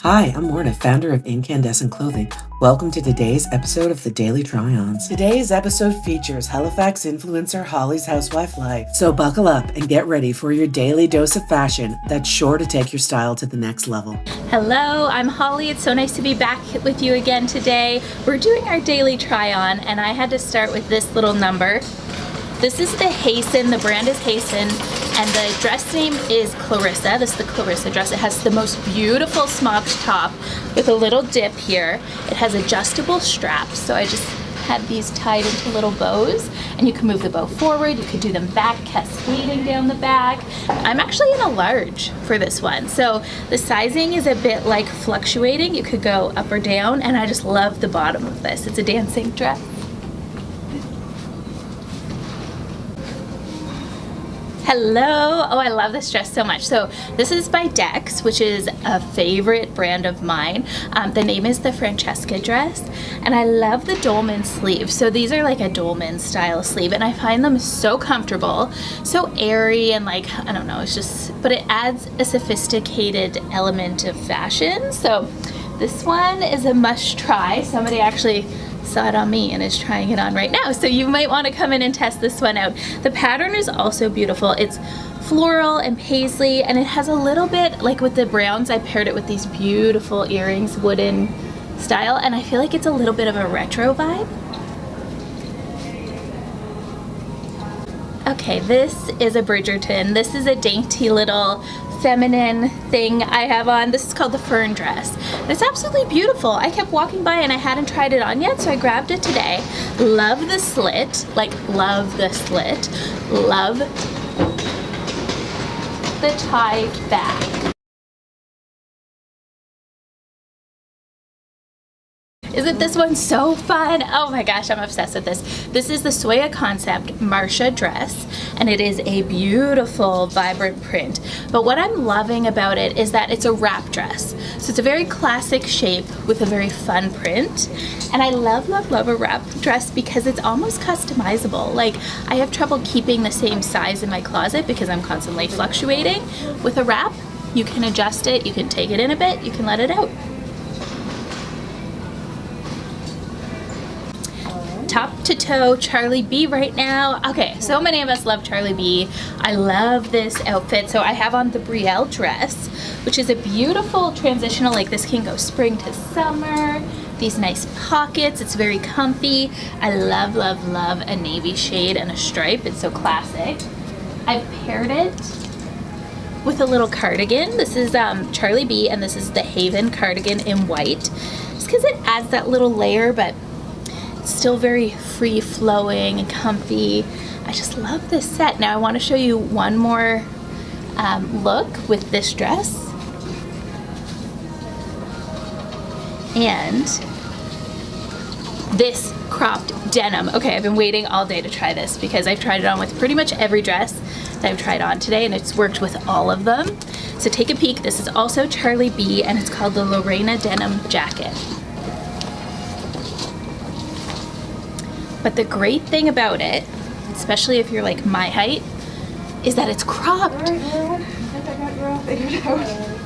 Hi, I'm Morna, founder of Incandescent Clothing. Welcome to today's episode of the Daily Try-Ons. Today's episode features Halifax influencer Holly's housewife life. So buckle up and get ready for your daily dose of fashion that's sure to take your style to the next level. Hello, I'm Holly. It's so nice to be back with you again today. We're doing our daily try-on and I had to start with this little number. This is the Hasten, the brand is Hasten, and the dress name is Clarissa. This is the Clarissa dress. It has the most beautiful smocked top with a little dip here. It has adjustable straps, so I just had these tied into little bows, and you can move the bow forward, you could do them back, cascading down the back. I'm actually in a large for this one, so the sizing is a bit like fluctuating. You could go up or down, and I just love the bottom of this. It's a dancing dress. Hello! Oh, I love this dress so much. So this is by Dex, which is a favorite brand of mine. The name is the Francesca dress, and I love the dolman sleeve. So these are like a dolman style sleeve, and I find them so comfortable, so airy, and like, I don't know, it's just, but it adds a sophisticated element of fashion. So this one is a must try. Somebody actually saw it on me and is trying it on right now, so you might want to come in and test this one out. The pattern is also beautiful. It's floral and paisley, and it has a little bit, like with the browns, I paired it with these beautiful earrings, wooden style, and I feel like it's a little bit of a retro vibe. Okay, this is a Bridgerton. This is a dainty little feminine thing I have on. This is called the Fern dress. It's absolutely beautiful. I kept walking by and I hadn't tried it on yet, so I grabbed it today. Love the slit, like love the slit. Love the tie back. Isn't this one so fun? Oh my gosh, I'm obsessed with this. This is the Soya Concept Marsha dress, and it is a beautiful, vibrant print. But what I'm loving about it is that it's a wrap dress. So it's a very classic shape with a very fun print. And I love, love, love a wrap dress because it's almost customizable. Like, I have trouble keeping the same size in my closet because I'm constantly fluctuating. With a wrap, you can adjust it, you can take it in a bit, you can let it out. Top to toe Charlie B right now. Okay, so many of us love Charlie B. I love this outfit. So I have on the Brielle dress, which is a beautiful transitional, like this can go spring to summer. These nice pockets, it's very comfy. I love, love, love a navy shade and a stripe. It's so classic. I've paired it with a little cardigan. This is Charlie B, and this is the Haven cardigan in white. Just because it adds that little layer, but still very free flowing and comfy. I just love this set. Now I want to show you one more look with this dress and this cropped denim. Okay, I've been waiting all day to try this because I've tried it on with pretty much every dress that I've tried on today, and it's worked with all of them. So take a peek. This is also Charlie B, and it's called the Lorena Denim Jacket. But the great thing about it, especially if you're like my height, is that it's cropped. I think I got you all figured out.